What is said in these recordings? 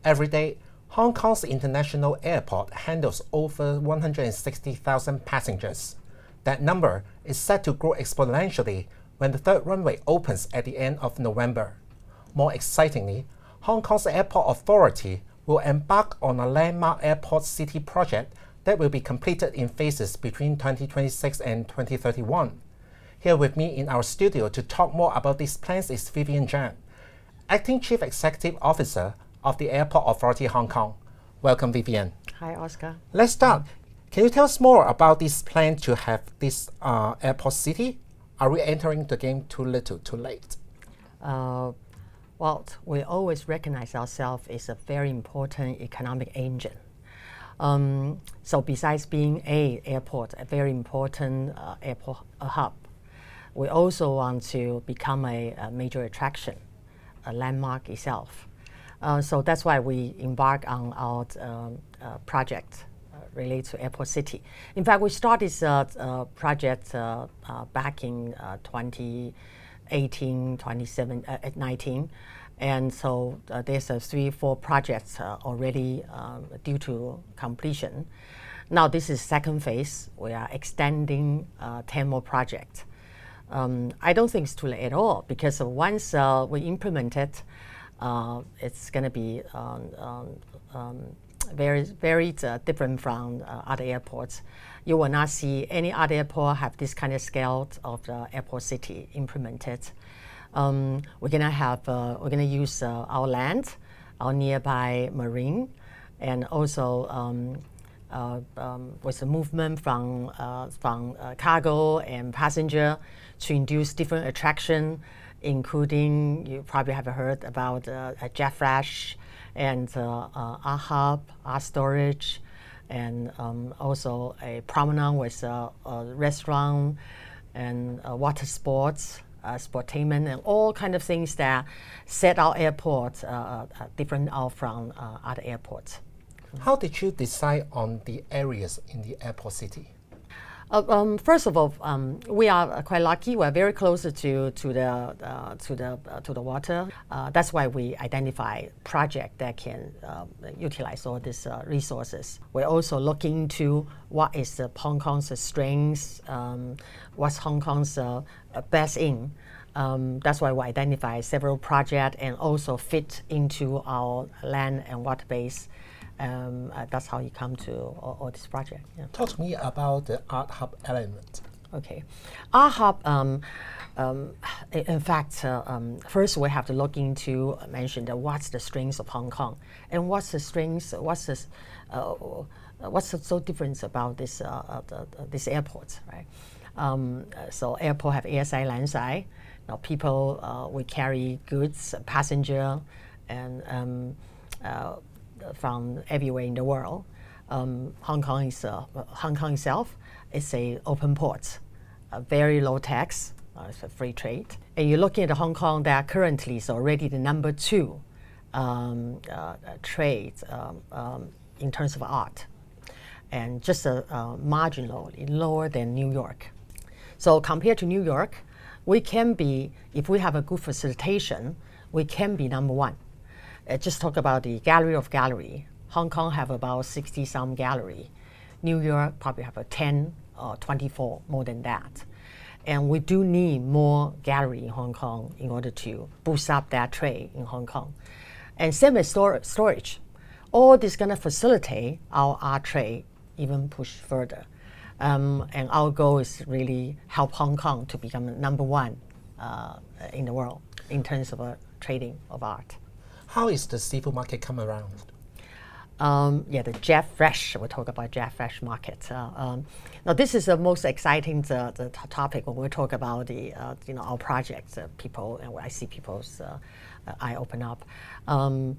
Every day, Hong Kong's international airport handles over 160,000 passengers. That number is set to grow exponentially when the third runway opens at the end of November. More excitingly, Hong Kong's Airport Authority will embark on a landmark airport city project that will be completed in phases between 2026 and 2031. Here with me in our studio to talk more about these plans is Vivian Cheung, Acting Chief Executive Officer of the Airport Authority Hong Kong. Welcome, Vivian. Hi, Oscar. Let's start. Can you tell us more about this plan to have this airport city? Are we entering the game too little, too late? Well, we always recognize ourselves as a very important economic engine. So besides being an airport, a very important airport hub, we also want to become a major attraction, a landmark itself. So that's why we embark on our project related to Airport City. In fact, we started this project back in 2018, 2019. And so there's 3-4 projects already due to completion. Now this is second phase. We are extending 10 more projects. I don't think it's too late at all, because once we implement it, it's going to be very different from other airports. You will not see any other airport have this kind of scale of the airport city implemented. We're gonna use our land, our nearby marine, and also with the movement from cargo and passenger to induce different attraction, including, you probably have heard about a jet flash and our hub, our storage, and also a promenade with a restaurant and water sports, sportainment, and all kind of things that set our airport different out from other airports. How did you decide on the areas in the airport city? First of all, we are quite lucky. We're very close to the water. That's why we identify project that can utilize all these resources. We're also looking into what is Hong Kong's strengths, what's Hong Kong's best in. That's why we identify several projects and also fit into our land and water base. That's how you come to all this project. Yeah. Talk to me about the Art Hub element. Okay. Art Hub, in fact, first we have to look into, mention that what's the strengths of Hong Kong, and what's the strengths, what's so different about this airport, right? So airport have airside, landside. Now people, we carry goods, passenger, and from everywhere in the world. Hong Kong itself is a open port, a very low tax, it's a free trade. And you're looking at Hong Kong that currently is already the number 2 trade in terms of art, and just marginally lower than New York. So compared to New York, we can be, if we have a good facilitation, we can be number 1. Just talk about the gallery of gallery. Hong Kong have about 60-some gallery. New York probably have a 10 or 24, more than that. And we do need more gallery in Hong Kong in order to boost up that trade in Hong Kong. And same as storage. All this gonna facilitate our art trade even push further. And our goal is really help Hong Kong to become number 1 in the world in terms of trading of art. How is the seafood market come around? The jet fresh, we talk about jet fresh market. Now this is the most exciting the topic when we talk about the our projects. People, and I see people's eye open up. Hong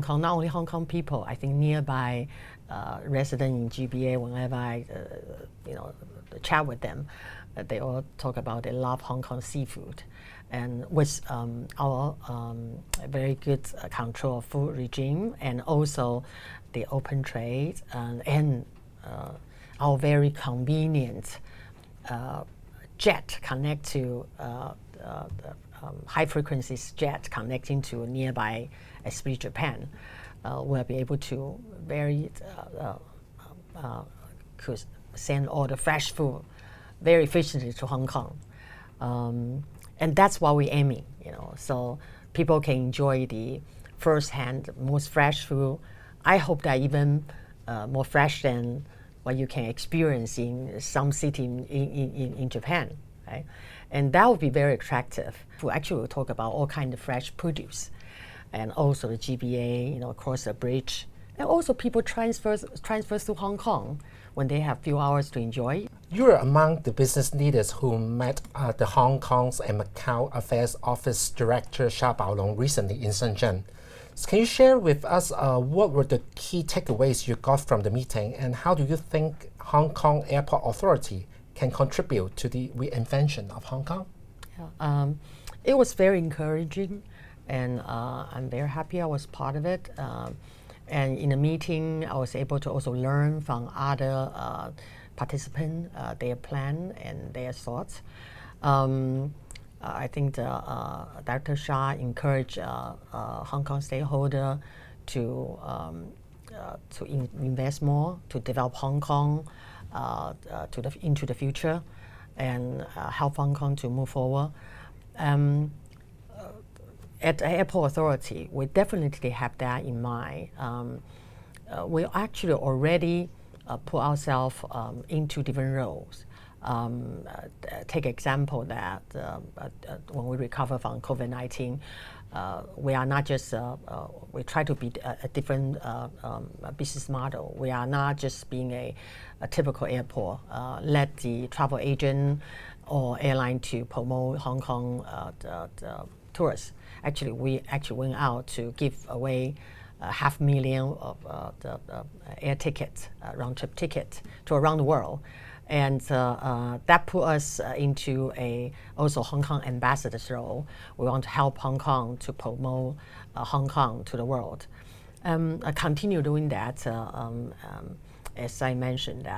Kong, not only Hong Kong people, I think nearby resident in GBA, whenever I chat with them, they all talk about they love Hong Kong seafood. And with our very good control of food regime, and also the open trade, and our very convenient jet connect to high-frequency jet connecting to nearby esprit Japan, we'll be able to could send all the fresh food very efficiently to Hong Kong. And that's what we're aiming, so people can enjoy the first-hand, most fresh food. I hope that even more fresh than what you can experience in some city in Japan, right? And that would be very attractive. We'll talk about all kinds of fresh produce, and also the GBA, across the bridge. And also people transfers to Hong Kong when they have few hours to enjoy. You are among the business leaders who met the Hong Kong's and Macau Affairs Office Director Sha Baolong recently in Shenzhen. So can you share with us what were the key takeaways you got from the meeting, and how do you think Hong Kong Airport Authority can contribute to the reinvention of Hong Kong? It was very encouraging, and I'm very happy I was part of it. And in the meeting, I was able to also learn from other participants, their plan and their thoughts. I think Dr. Shah encouraged Hong Kong stakeholders to invest more, to develop Hong Kong into the future, and help Hong Kong to move forward. At the Airport Authority, we definitely have that in mind. We actually already put ourselves into different roles. Take example that when we recover from COVID-19, we are not just, we try to be a different business model. We are not just being a typical airport, let the travel agent or airline to promote Hong Kong tourists. Actually, we went out to give away 500,000 of the air tickets, round-trip tickets to around the world. And that put us into also Hong Kong ambassador's role. We want to help Hong Kong to promote Hong Kong to the world. I continue doing that. As I mentioned,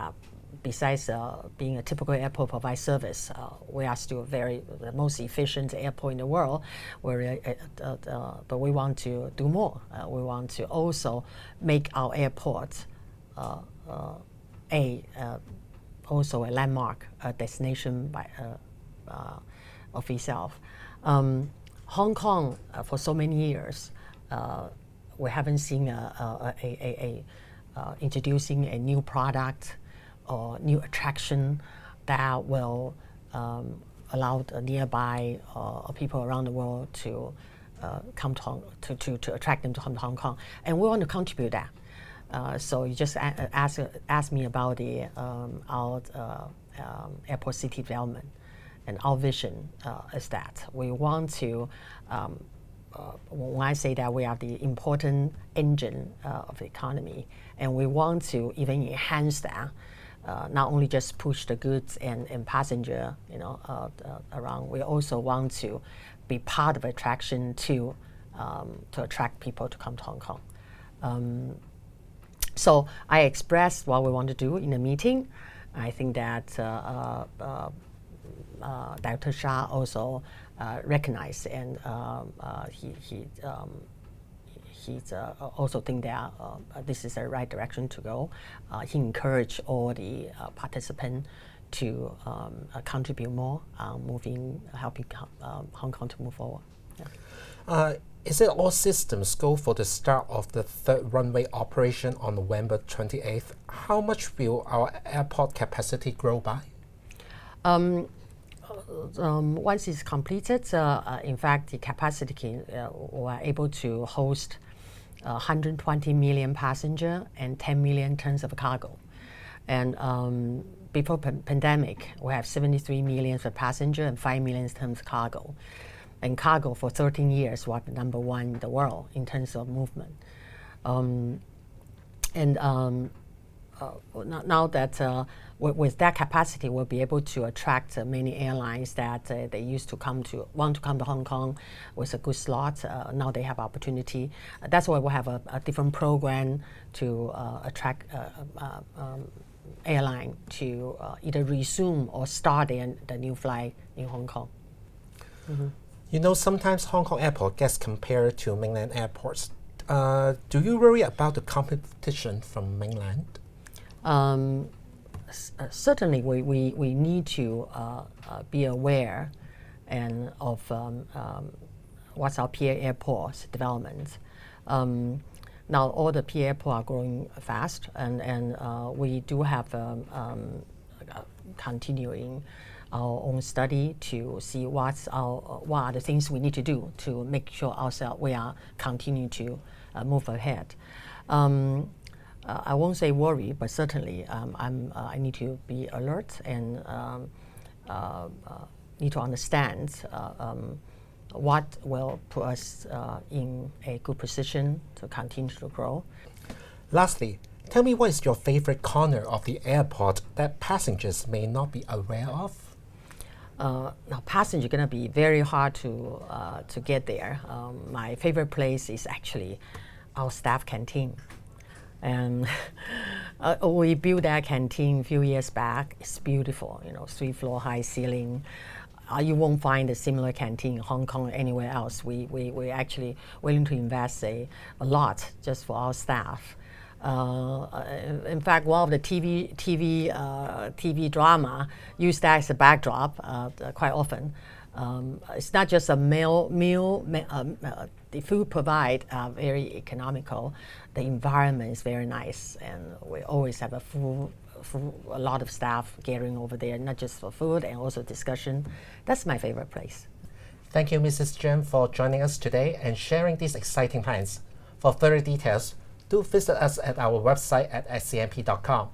besides being a typical airport provide service, we are still the most efficient airport in the world. But we want to do more. We want to also make our airport also a landmark, a destination of itself. Hong Kong, for so many years, we haven't seen introducing a new product or new attraction that will allow the nearby people around the world to come to attract them to come to Hong Kong, and we want to contribute that. So you just asked me about our airport city development, and our vision is that we want to. When I say that we are the important engine of the economy, and we want to even enhance that. Not only just push the goods and passenger, around. We also want to be part of attraction to attract people to come to Hong Kong. So I expressed what we want to do in the meeting. I think that Dr. Shah also recognized, and he also think that this is the right direction to go. He encouraged all the participants to contribute more, helping Hong Kong to move forward. Yeah. Is it all systems go for the start of the third runway operation on November 28th? How much will our airport capacity grow by? Once it's completed, in fact, the capacity we're able to host 120 million passengers and 10 million tons of cargo. And before pandemic, we have 73 million for passengers and 5 million tons of cargo. And cargo for 13 years was number one in the world in terms of movement. Now that with that capacity, we'll be able to attract many airlines that they used to want to come to Hong Kong with a good slot. Now they have opportunity. That's why we have a different program to attract airline to either resume or start the new flight in Hong Kong. Mm-hmm. You know, sometimes Hong Kong airport gets compared to mainland airports. Do you worry about the competition from mainland? Certainly, we need to be aware and of what's our peer airports development. Now, all the peer airports are growing fast, and we do have continuing our own study to see what are the things we need to do to make sure ourselves we are continuing to move ahead. I won't say worry, but certainly I need to be alert and need to understand what will put us in a good position to continue to grow. Lastly, tell me, what is your favorite corner of the airport that passengers may not be aware of? Now, passengers are going to be very hard to get there. My favorite place is actually our staff canteen. And we built that canteen a few years back. It's beautiful, 3-floor high ceiling. You won't find a similar canteen in Hong Kong or anywhere else. We're actually willing to invest a lot just for our staff. In fact, one of the TV drama use that as a backdrop quite often. It's not just a meal. The food provided very economical. The environment is very nice, and we always have a lot of staff gathering over there, not just for food and also discussion. That's my favorite place. Thank you, Mrs. Cheung, for joining us today and sharing these exciting plans. For further details, do visit us at our website at scmp.com.